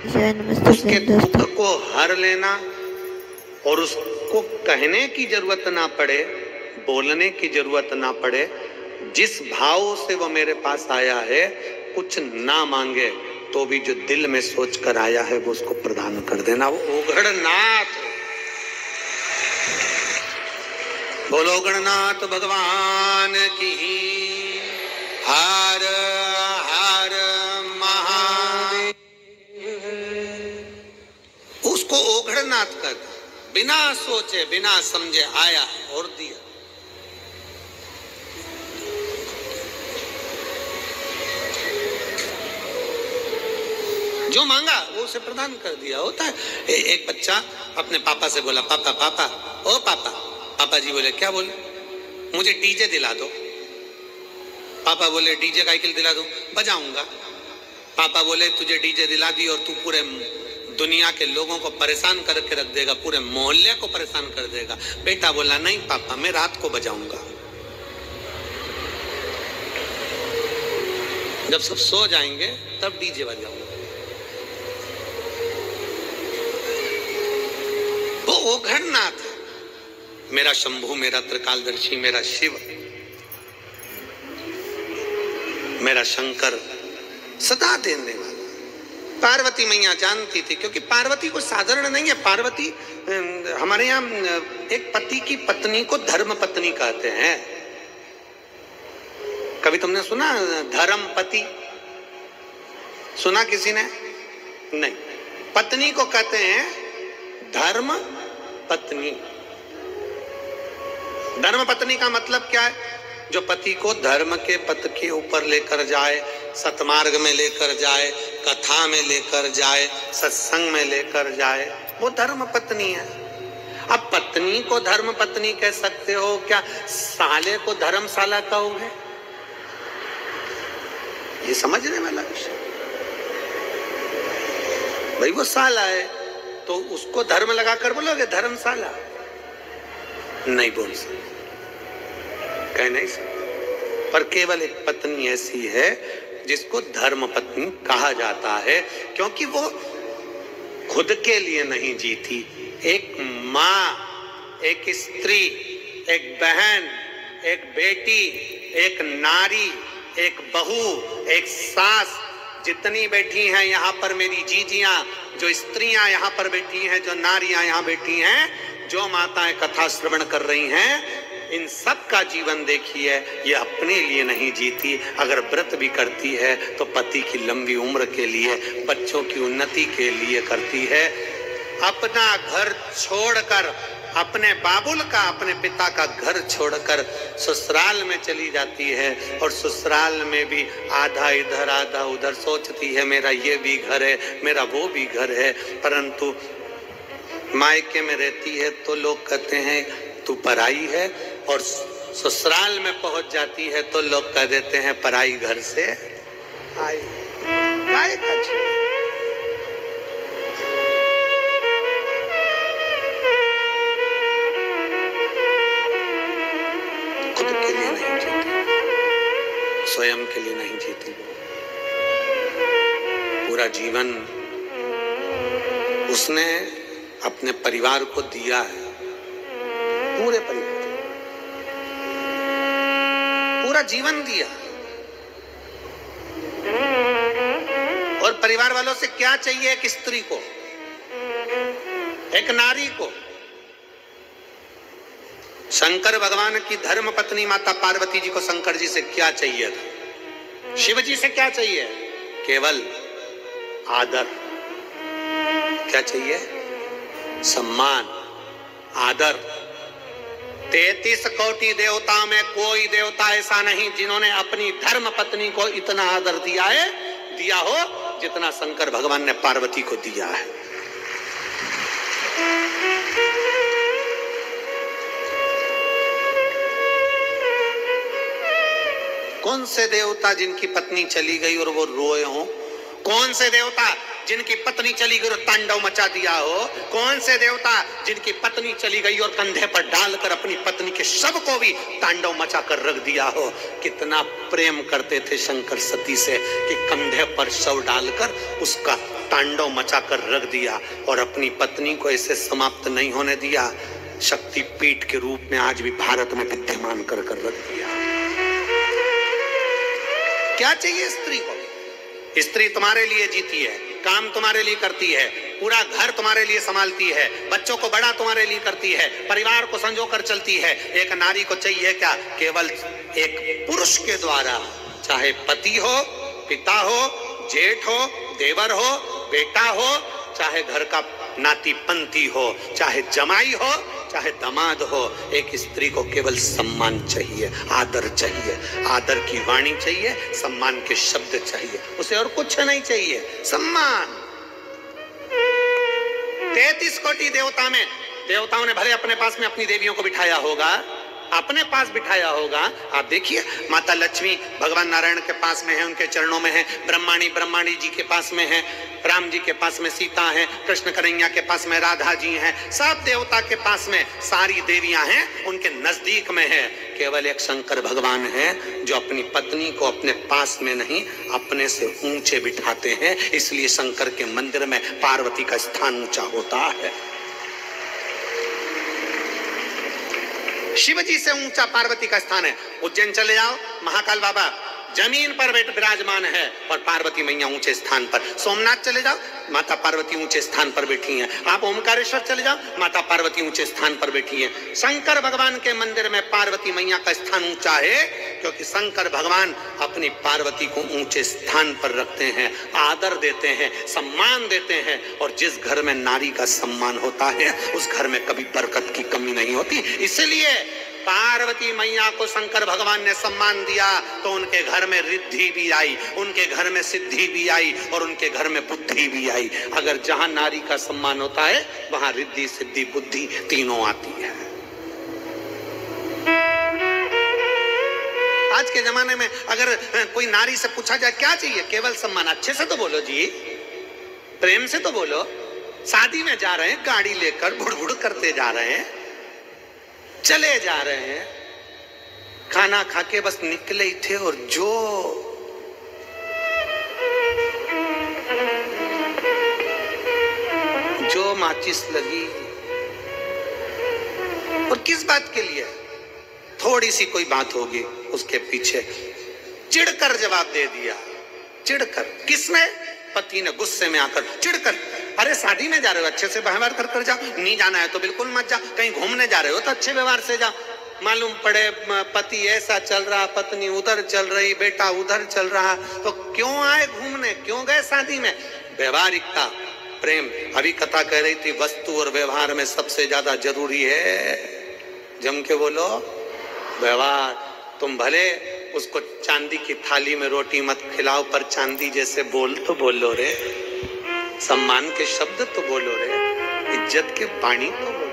उसके दुख को हर लेना और उसको कहने की जरूरत ना पड़े, बोलने की जरूरत ना पड़े, जिस भाव से वो मेरे पास आया है, कुछ ना मांगे तो भी जो दिल में सोच कर आया है वो उसको प्रदान कर देना। वो ओघड़नाथ। बोलो गणनाथ भगवान की। हर हर महादेव। उसको ओघड़नाथ कर, बिना सोचे बिना समझे आया और दिया। जो मांगा वो उसे प्रदान कर दिया। होता है एक बच्चा अपने पापा से बोला, पापा पापा ओ पापा। पापा जी बोले, क्या बोले? मुझे डीजे दिला दो। पापा बोले, डीजे का साइकिल दिला दो, बजाऊंगा। पापा बोले, तुझे डीजे दिला दी और तू पूरे दुनिया के लोगों को परेशान करके रख देगा, पूरे मोहल्ले को परेशान कर देगा। बेटा बोला, नहीं पापा, मैं रात को बजाऊंगा, जब सब सो जाएंगे तब डीजे बजाऊंगा। वो ओघड़नाथ है, मेरा शंभू, मेरा त्रिकालदर्शी, मेरा शिव, मेरा शंकर, सदा देने वाला। पार्वती मैया जानती थी, क्योंकि पार्वती को साधारण नहीं है। पार्वती हमारे यहाँ एक पति की पत्नी को धर्म पत्नी कहते हैं। कभी तुमने सुना धर्म पति? सुना किसी ने? नहीं। पत्नी को कहते हैं धर्म पत्नी। धर्म पत्नी का मतलब क्या है? जो पति को धर्म के पथ के ऊपर लेकर जाए, सतमार्ग में लेकर जाए, कथा में लेकर जाए, सत्संग में लेकर जाए, वो धर्म पत्नी है। अब पत्नी को धर्म पत्नी कह सकते हो, क्या साले को धर्मशाला कहोगे? ये समझने वाला विषय। भाई वो साला है तो उसको धर्म लगाकर बोलोगे धर्मशाला? नहीं बोल सकते, कह नहीं सकते। पर केवल एक पत्नी ऐसी है जिसको धर्म पत्नी कहा जाता है, क्योंकि वो खुद के लिए नहीं जीती। एक माँ, एक स्त्री, एक बहन, एक बेटी, एक नारी, एक बहू, एक सास, जितनी बैठी हैं यहाँ पर मेरी जीजियां, जो स्त्रियां यहाँ पर बैठी हैं, जो नारियां यहाँ बैठी हैं, जो माताएं कथा श्रवण कर रही हैं, इन सब का जीवन देखिए। ये अपने लिए नहीं जीती। अगर व्रत भी करती है तो पति की लंबी उम्र के लिए, बच्चों की उन्नति के लिए करती है। अपना घर छोड़कर, अपने बाबुल का, अपने पिता का घर छोड़कर ससुराल में चली जाती है, और ससुराल में भी आधा इधर आधा उधर सोचती है, मेरा ये भी घर है, मेरा वो भी घर है। परंतु मायके में रहती है तो लोग कहते हैं तू पराई है, और ससुराल में पहुंच जाती है तो लोग कह देते हैं पराई घर से आई। खुद के लिए नहीं जीती, स्वयं के लिए नहीं जीती। पूरा जीवन उसने अपने परिवार को दिया है, पूरे परिवार, पूरा जीवन दिया। और परिवार वालों से क्या चाहिए एक स्त्री को, एक नारी को? शंकर भगवान की धर्म पत्नी माता पार्वती जी को शंकर जी से क्या चाहिए था? शिव जी से क्या चाहिए? केवल आदर। क्या चाहिए? सम्मान, आदर। 33 कोटि देवता में कोई देवता ऐसा नहीं जिन्होंने अपनी धर्म पत्नी को इतना आदर दिया है, दिया हो जितना शंकर भगवान ने पार्वती को दिया है। कौन से देवता जिनकी पत्नी चली गई और वो रोए हो? कौन से देवता जिनकी पत्नी चली गई और तांडव मचा दिया हो? कौन से देवता जिनकी पत्नी चली गई और कंधे पर डालकर अपनी पत्नी के शव को भी तांडव मचा कर रख दिया हो? कितना प्रेम करते थे शंकर सती से कि कंधे पर शव डालकर उसका तांडव मचाकर रख दिया और अपनी पत्नी को ऐसे समाप्त नहीं होने दिया, शक्तिपीठ के रूप में आज भी भारत में विद्यमान कर रख दिया। क्या चाहिए स्त्री को? स्त्री तुम्हारे लिए जीती है, काम तुम्हारे लिए करती है, पूरा घर तुम्हारे लिए संभालती है, बच्चों को बड़ा तुम्हारे लिए करती है, परिवार को संजो कर चलती है। एक नारी को चाहिए क्या? केवल एक पुरुष के द्वारा, चाहे पति हो, पिता हो, जेठ हो, देवर हो, बेटा हो, चाहे घर का नाती पंथी हो, चाहे जमाई हो, चाहे दामाद हो, एक स्त्री को केवल सम्मान चाहिए, आदर चाहिए, आदर की वाणी चाहिए, सम्मान के शब्द चाहिए, उसे और कुछ नहीं चाहिए। सम्मान। 33 कोटि देवता में देवताओं ने भले अपने पास में अपनी देवियों को बिठाया होगा, अपने पास बिठाया होगा। आप देखिए, माता लक्ष्मी भगवान नारायण के पास में है, उनके चरणों में है, ब्रह्माणी जी के पास में है, राम जी के पास में सीता है, कृष्ण कन्हैया के पास में राधा जी हैं, सब देवता के पास में सारी देवियां हैं, उनके नजदीक में है। केवल एक शंकर भगवान है जो अपनी पत्नी को अपने पास में नहीं, अपने से ऊंचे बिठाते हैं। इसलिए शंकर के मंदिर में पार्वती का स्थान ऊंचा होता है। शिव जी से ऊंचा पार्वती का स्थान है। उज्जैन चले जाओ, महाकाल बाबा जमीन पर विराजमान है और पार्वती मैया ऊंचे स्थान पर। सोमनाथ चले जाओ, माता पार्वती ऊंचे स्थान पर बैठी हैं। आप ओमकारेश्वर चले जाओ, माता पार्वती ऊंचे स्थान पर बैठी हैं। शंकर भगवान के मंदिर में पार्वती मैया का स्थान ऊंचा है, क्योंकि शंकर भगवान अपनी पार्वती को ऊंचे स्थान पर रखते हैं, आदर देते हैं, सम्मान देते हैं। और जिस घर में नारी का सम्मान होता है, उस घर में कभी बरकत की कमी नहीं होती। इसलिए पार्वती मैया को शंकर भगवान ने सम्मान दिया तो उनके घर में रिद्धि भी आई, उनके घर में सिद्धि भी आई और उनके घर में बुद्धि भी आई। अगर जहां नारी का सम्मान होता है, वहां रिद्धि, सिद्धि, बुद्धि तीनों आती है। आज के जमाने में अगर कोई नारी से पूछा जाए क्या चाहिए, केवल सम्मान। अच्छे से तो बोलो जी, प्रेम से तो बोलो। शादी में जा रहे हैं, गाड़ी लेकर भुड़ करते जा रहे हैं, चले जा रहे हैं, खाना खा के बस निकले ही थे और जो माचिस लगी। और किस बात के लिए? थोड़ी सी कोई बात होगी, उसके पीछे चिढ़कर जवाब दे दिया। चिढ़कर, किसने? पति ने गुस्से में आकर चिढ़कर। अरे शादी में जा रहे हो, अच्छे से व्यवहार कर जाओ। नहीं जाना है तो बिल्कुल मत जाओ। कहीं घूमने जा रहे हो तो अच्छे व्यवहार से जाओ। मालूम पड़े पति ऐसा चल रहा, पत्नी उधर चल रही, बेटा उधर चल रहा, तो क्यों आए घूमने, क्यों गए शादी में? व्यवहारिकता, प्रेम। अभी कथा कह रही थी, वस्तु और व्यवहार में सबसे ज्यादा जरूरी है, जम के बोलो, व्यवहार। तुम भले उसको चांदी की थाली में रोटी मत खिलाओ, पर चांदी जैसे बोल तो बोलो रे, सम्मान के शब्द तो बोलो रे, इज्जत के पानी तो बोलो।